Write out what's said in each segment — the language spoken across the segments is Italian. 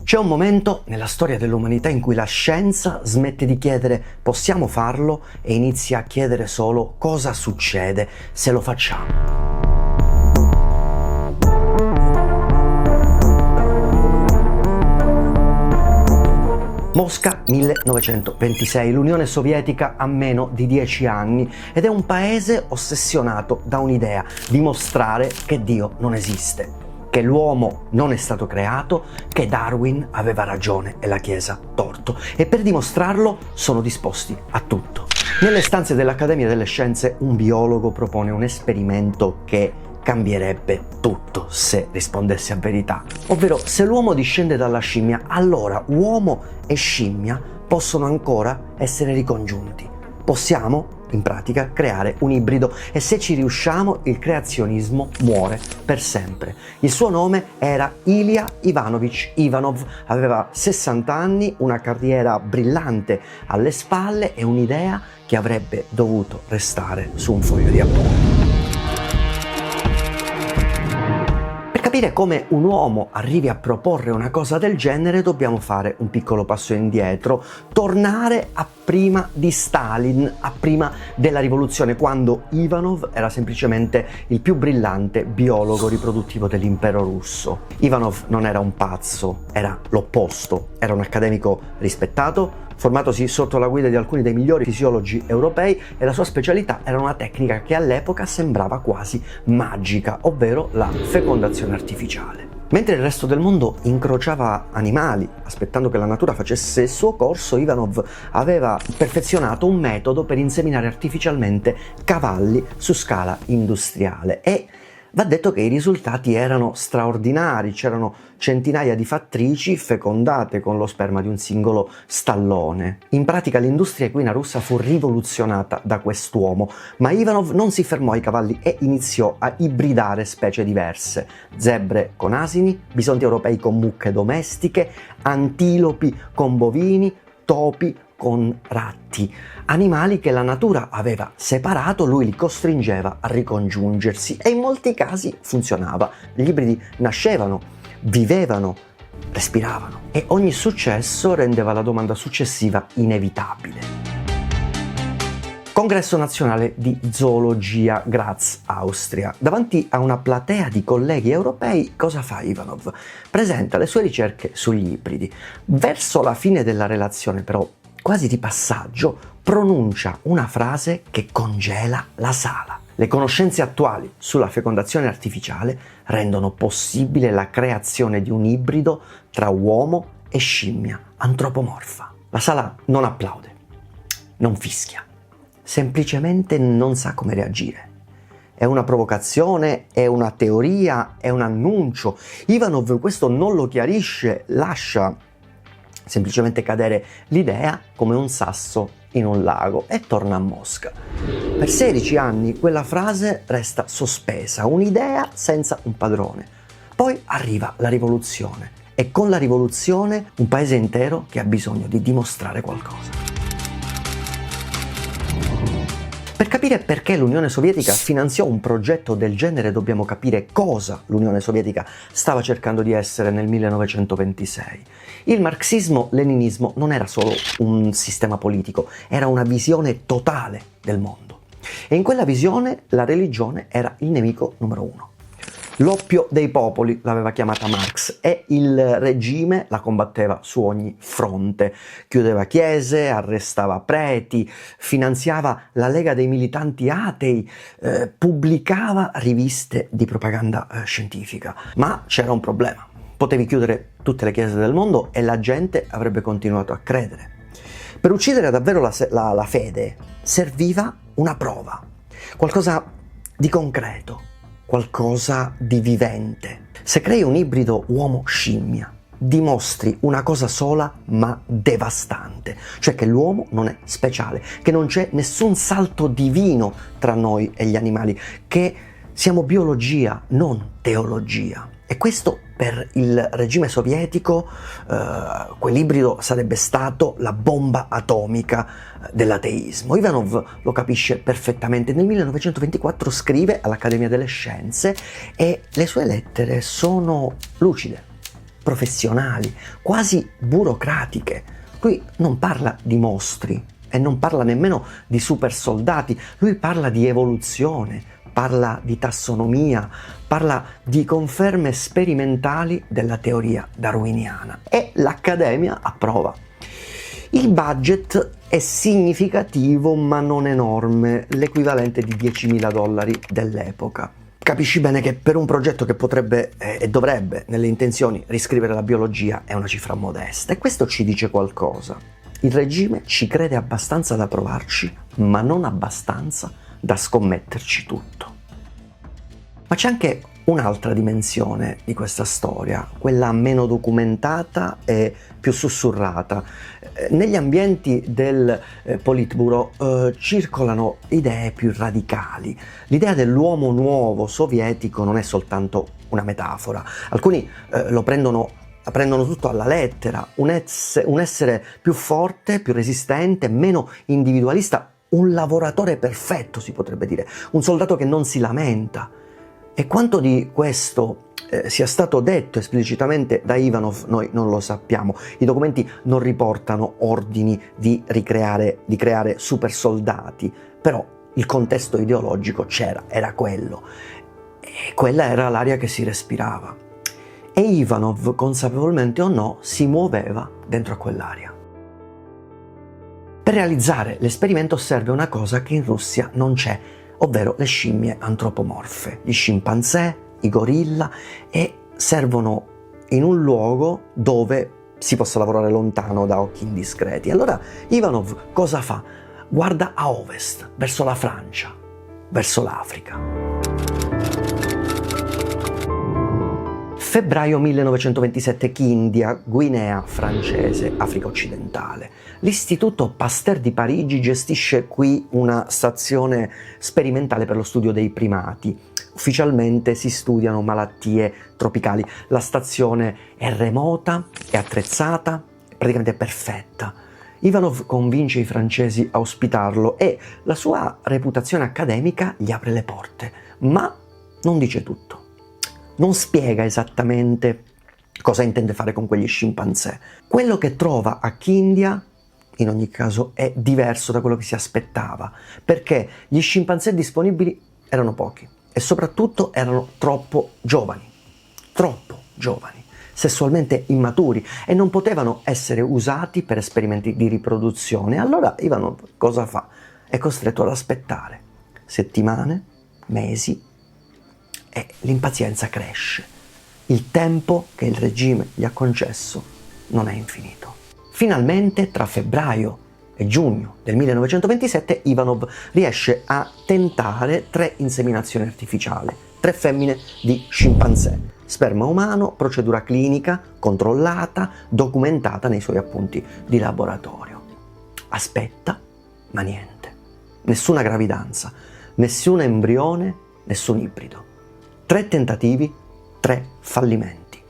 C'è un momento nella storia dell'umanità in cui la scienza smette di chiedere possiamo farlo e inizia a chiedere solo cosa succede se lo facciamo. Mosca 1926, l'Unione Sovietica ha meno di 10 anni ed è un paese ossessionato da un'idea: dimostrare che Dio non esiste, che l'uomo non è stato creato, che Darwin aveva ragione e la Chiesa torto, e per dimostrarlo sono disposti a tutto. Nelle stanze dell'Accademia delle Scienze un biologo propone un esperimento che cambierebbe tutto se rispondesse a verità, ovvero se l'uomo discende dalla scimmia, allora uomo e scimmia possono ancora essere ricongiunti. Possiamo, in pratica, creare un ibrido e se ci riusciamo il creazionismo muore per sempre. Il suo nome era Ilya Ivanovich Ivanov, aveva 60 anni, una carriera brillante alle spalle e un'idea che avrebbe dovuto restare su un foglio di appunti. Per capire come un uomo arrivi a proporre una cosa del genere dobbiamo fare un piccolo passo indietro, tornare a prima di Stalin, a prima della rivoluzione, quando Ivanov era semplicemente il più brillante biologo riproduttivo dell'impero russo. Ivanov non era un pazzo, era l'opposto, era un accademico rispettato, formatosi sotto la guida di alcuni dei migliori fisiologi europei, e la sua specialità era una tecnica che all'epoca sembrava quasi magica, ovvero la fecondazione artificiale. Mentre il resto del mondo incrociava animali, aspettando che la natura facesse il suo corso, Ivanov aveva perfezionato un metodo per inseminare artificialmente cavalli su scala industriale e va detto che i risultati erano straordinari, c'erano centinaia di fattrici fecondate con lo sperma di un singolo stallone. In pratica l'industria equina russa fu rivoluzionata da quest'uomo, ma Ivanov non si fermò ai cavalli e iniziò a ibridare specie diverse: zebre con asini, bisonti europei con mucche domestiche, antilopi con bovini, topi con ratti, animali che la natura aveva separato, lui li costringeva a ricongiungersi e in molti casi funzionava. Gli ibridi nascevano, vivevano, respiravano e ogni successo rendeva la domanda successiva inevitabile. Congresso nazionale di zoologia, Graz, Austria. Davanti a una platea di colleghi europei, cosa fa Ivanov? Presenta le sue ricerche sugli ibridi. Verso la fine della relazione, però, quasi di passaggio, pronuncia una frase che congela la sala. Le conoscenze attuali sulla fecondazione artificiale rendono possibile la creazione di un ibrido tra uomo e scimmia antropomorfa. La sala non applaude, non fischia, semplicemente non sa come reagire. È una provocazione, è una teoria, è un annuncio. Ivanov questo non lo chiarisce, lascia semplicemente cadere l'idea come un sasso in un lago e torna a Mosca. Per 16 anni quella frase resta sospesa, un'idea senza un padrone. Poi arriva la rivoluzione e con la rivoluzione un paese intero che ha bisogno di dimostrare qualcosa. Per capire perché l'Unione Sovietica finanziò un progetto del genere dobbiamo capire cosa l'Unione Sovietica stava cercando di essere nel 1926. Il marxismo-leninismo non era solo un sistema politico, era una visione totale del mondo. E in quella visione la religione era il nemico numero uno. L'oppio dei popoli l'aveva chiamata Marx e il regime la combatteva su ogni fronte. Chiudeva chiese, arrestava preti, finanziava la Lega dei militanti atei, pubblicava riviste di propaganda scientifica. Ma c'era un problema. Potevi chiudere tutte le chiese del mondo e la gente avrebbe continuato a credere. Per uccidere davvero la fede serviva una prova, qualcosa di concreto, qualcosa di vivente. Se crei un ibrido uomo-scimmia, dimostri una cosa sola ma devastante, cioè che l'uomo non è speciale, che non c'è nessun salto divino tra noi e gli animali, che siamo biologia, non teologia. E questo per il regime sovietico, quell'ibrido sarebbe stato la bomba atomica dell'ateismo. Ivanov lo capisce perfettamente. Nel 1924 scrive all'Accademia delle Scienze e le sue lettere sono lucide, professionali, quasi burocratiche. Lui non parla di mostri e non parla nemmeno di super soldati, lui parla di evoluzione, parla di tassonomia, parla di conferme sperimentali della teoria darwiniana e l'Accademia approva. Il budget è significativo ma non enorme, l'equivalente di $10.000 dell'epoca. Capisci bene che per un progetto che potrebbe e dovrebbe, nelle intenzioni, riscrivere la biologia è una cifra modesta e questo ci dice qualcosa. Il regime ci crede abbastanza da provarci, ma non abbastanza da scommetterci tutto. Ma c'è anche un'altra dimensione di questa storia, quella meno documentata e più sussurrata. Negli ambienti del Politburo circolano idee più radicali. L'idea dell'uomo nuovo sovietico non è soltanto una metafora. Alcuni lo prendono tutto alla lettera, un essere più forte, più resistente, meno individualista, un lavoratore perfetto si potrebbe dire, un soldato che non si lamenta. E quanto di questo sia stato detto esplicitamente da Ivanov noi non lo sappiamo. I documenti non riportano ordini di creare super soldati, però il contesto ideologico c'era, era quello. E quella era l'aria che si respirava. E Ivanov, consapevolmente o no, si muoveva dentro a quell'aria. Per realizzare l'esperimento serve una cosa che in Russia non c'è, ovvero le scimmie antropomorfe, gli scimpanzé, i gorilla, e servono in un luogo dove si possa lavorare lontano da occhi indiscreti. Allora Ivanov cosa fa? Guarda a ovest, verso la Francia, verso l'Africa. Febbraio 1927, Kindia, Guinea francese, Africa occidentale. L'Istituto Pasteur di Parigi gestisce qui una stazione sperimentale per lo studio dei primati. Ufficialmente si studiano malattie tropicali. La stazione è remota, è attrezzata, è praticamente perfetta. Ivanov convince i francesi a ospitarlo e la sua reputazione accademica gli apre le porte, ma non dice tutto. Non spiega esattamente cosa intende fare con quegli scimpanzé. Quello che trova a Kindia, in ogni caso, è diverso da quello che si aspettava, perché gli scimpanzé disponibili erano pochi e soprattutto erano troppo giovani, sessualmente immaturi e non potevano essere usati per esperimenti di riproduzione. Allora Ivanov cosa fa? È costretto ad aspettare settimane, mesi, e l'impazienza cresce. Il tempo che il regime gli ha concesso non è infinito. Finalmente, tra febbraio e giugno del 1927, Ivanov riesce a tentare 3 inseminazioni artificiali, 3 femmine di scimpanzé. Sperma umano, procedura clinica, controllata, documentata nei suoi appunti di laboratorio. Aspetta, ma niente. Nessuna gravidanza, nessun embrione, nessun ibrido. 3 tentativi, 3 fallimenti.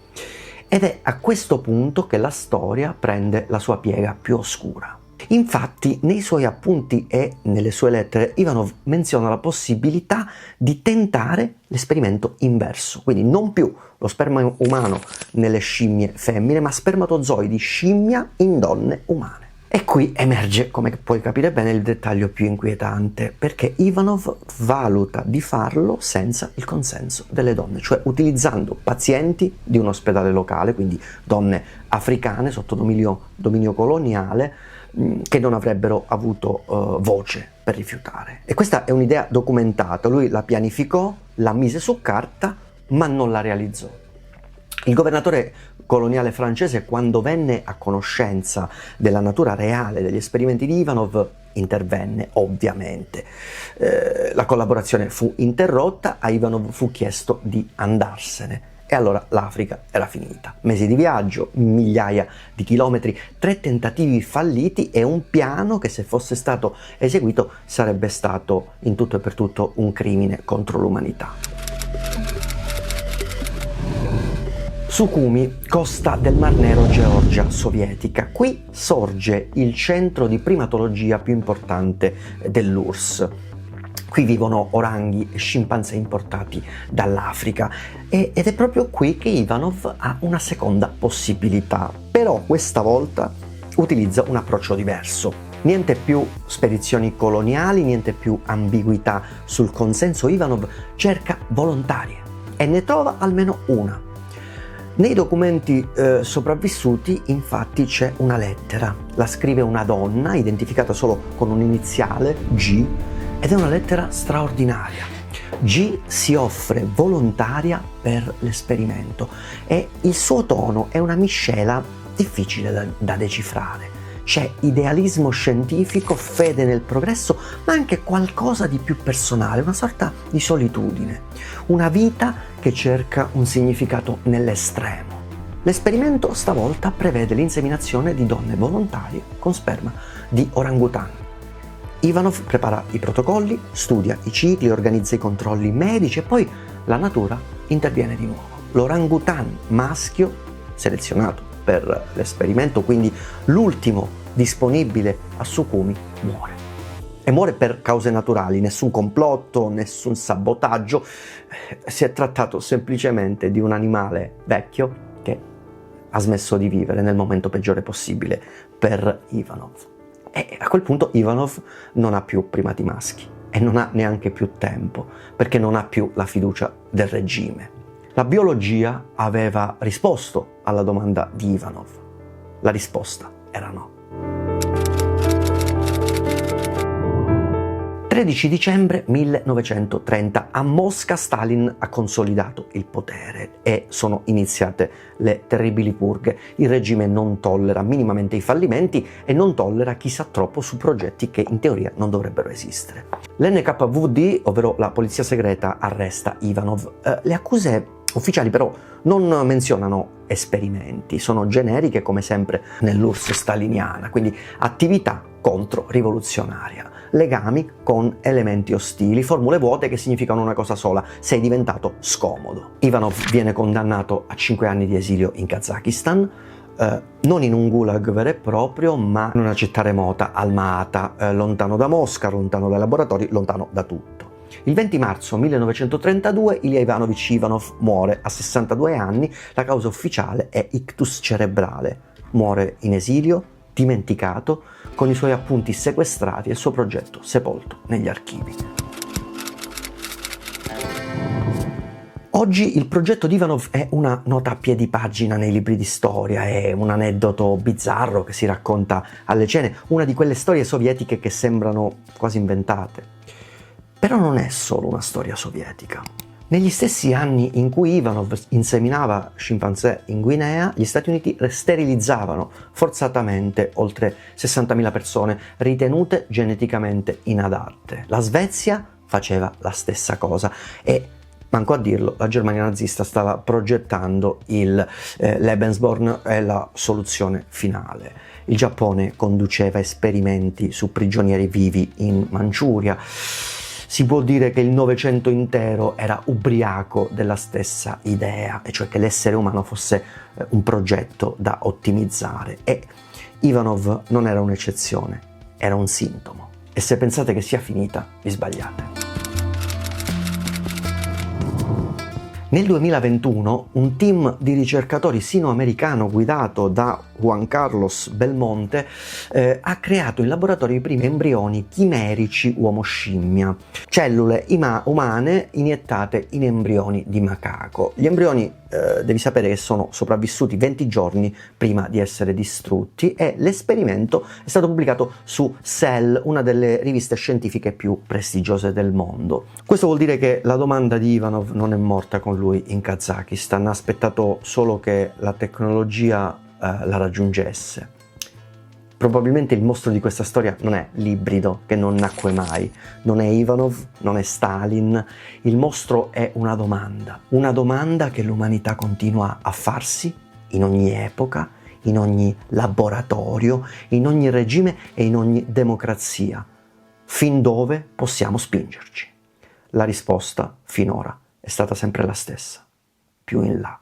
Ed è a questo punto che la storia prende la sua piega più oscura. Infatti, nei suoi appunti e nelle sue lettere, Ivanov menziona la possibilità di tentare l'esperimento inverso, quindi non più lo sperma umano nelle scimmie femmine, ma spermatozoi scimmia in donne umane. E qui emerge, come puoi capire bene, il dettaglio più inquietante, perché Ivanov valuta di farlo senza il consenso delle donne, cioè utilizzando pazienti di un ospedale locale, quindi donne africane sotto dominio coloniale, che non avrebbero avuto voce per rifiutare. E questa è un'idea documentata, lui la pianificò, la mise su carta, ma non la realizzò. Il governatore coloniale francese, quando venne a conoscenza della natura reale degli esperimenti di Ivanov, intervenne ovviamente. La collaborazione fu interrotta, a Ivanov fu chiesto di andarsene. E allora l'Africa era finita. Mesi di viaggio, migliaia di chilometri, 3 tentativi falliti e un piano che, se fosse stato eseguito, sarebbe stato in tutto e per tutto un crimine contro l'umanità. Sukhumi, costa del Mar Nero, Georgia sovietica. Qui sorge il centro di primatologia più importante dell'URSS. Qui vivono oranghi e scimpanzé importati dall'Africa ed è proprio qui che Ivanov ha una seconda possibilità, però questa volta utilizza un approccio diverso. Niente più spedizioni coloniali, niente più ambiguità sul consenso. Ivanov cerca volontarie e ne trova almeno una. Nei documenti sopravvissuti, infatti, c'è una lettera. La scrive una donna, identificata solo con un iniziale, G, ed è una lettera straordinaria. G si offre volontaria per l'esperimento e il suo tono è una miscela difficile da decifrare. C'è idealismo scientifico, fede nel progresso, ma anche qualcosa di più personale, una sorta di solitudine, una vita che cerca un significato nell'estremo. L'esperimento stavolta prevede l'inseminazione di donne volontarie con sperma di orangutan. Ivanov prepara i protocolli, studia i cicli, organizza i controlli medici e poi la natura interviene di nuovo. L'orangutan maschio, selezionato per l'esperimento, quindi l'ultimo disponibile a Sukhumi, muore. E muore per cause naturali, nessun complotto, nessun sabotaggio. Si è trattato semplicemente di un animale vecchio che ha smesso di vivere nel momento peggiore possibile per Ivanov. E a quel punto Ivanov non ha più primati maschi e non ha neanche più tempo, perché non ha più la fiducia del regime. La biologia aveva risposto alla domanda di Ivanov. La risposta era no. 13 dicembre 1930, a Mosca Stalin ha consolidato il potere e sono iniziate le terribili purghe. Il regime non tollera minimamente i fallimenti e non tollera chi sa troppo su progetti che in teoria non dovrebbero esistere. L'NKVD, ovvero la polizia segreta, arresta Ivanov. Le accuse ufficiali però non menzionano esperimenti, sono generiche come sempre nell'URSS staliniana, quindi attività contro-rivoluzionaria, legami con elementi ostili, formule vuote che significano una cosa sola: sei diventato scomodo. Ivanov viene condannato a 5 anni di esilio in Kazakistan, non in un gulag vero e proprio, ma in una città remota, Alma-Ata, lontano da Mosca, lontano dai laboratori, lontano da tutto. Il 20 marzo 1932 Ilya Ivanovich Ivanov muore a 62 anni, la causa ufficiale è ictus cerebrale. Muore in esilio, dimenticato, con i suoi appunti sequestrati e il suo progetto sepolto negli archivi. Oggi il progetto di Ivanov è una nota a piedi pagina nei libri di storia, è un aneddoto bizzarro che si racconta alle cene, una di quelle storie sovietiche che sembrano quasi inventate. Però non è solo una storia sovietica. Negli stessi anni in cui Ivanov inseminava scimpanzé in Guinea, gli Stati Uniti sterilizzavano forzatamente oltre 60.000 persone ritenute geneticamente inadatte. La Svezia faceva la stessa cosa e, manco a dirlo, la Germania nazista stava progettando il Lebensborn e la soluzione finale. Il Giappone conduceva esperimenti su prigionieri vivi in Manciuria. Si può dire che il Novecento intero era ubriaco della stessa idea, e cioè che l'essere umano fosse un progetto da ottimizzare. E Ivanov non era un'eccezione, era un sintomo. E se pensate che sia finita, vi sbagliate. Nel 2021 un team di ricercatori sino-americano guidato da Juan Carlos Belmonte ha creato in laboratorio i primi embrioni chimerici uomo-scimmia, cellule umane iniettate in embrioni di macaco. Gli embrioni devi sapere che sono sopravvissuti 20 giorni prima di essere distrutti e l'esperimento è stato pubblicato su Cell, una delle riviste scientifiche più prestigiose del mondo. Questo vuol dire che la domanda di Ivanov non è morta con lui in Kazakistan, ha aspettato solo che la tecnologia la raggiungesse. Probabilmente il mostro di questa storia non è l'ibrido che non nacque mai, non è Ivanov, non è Stalin. Il mostro è una domanda che l'umanità continua a farsi in ogni epoca, in ogni laboratorio, in ogni regime e in ogni democrazia. Fin dove possiamo spingerci? La risposta finora è stata sempre la stessa: più in là.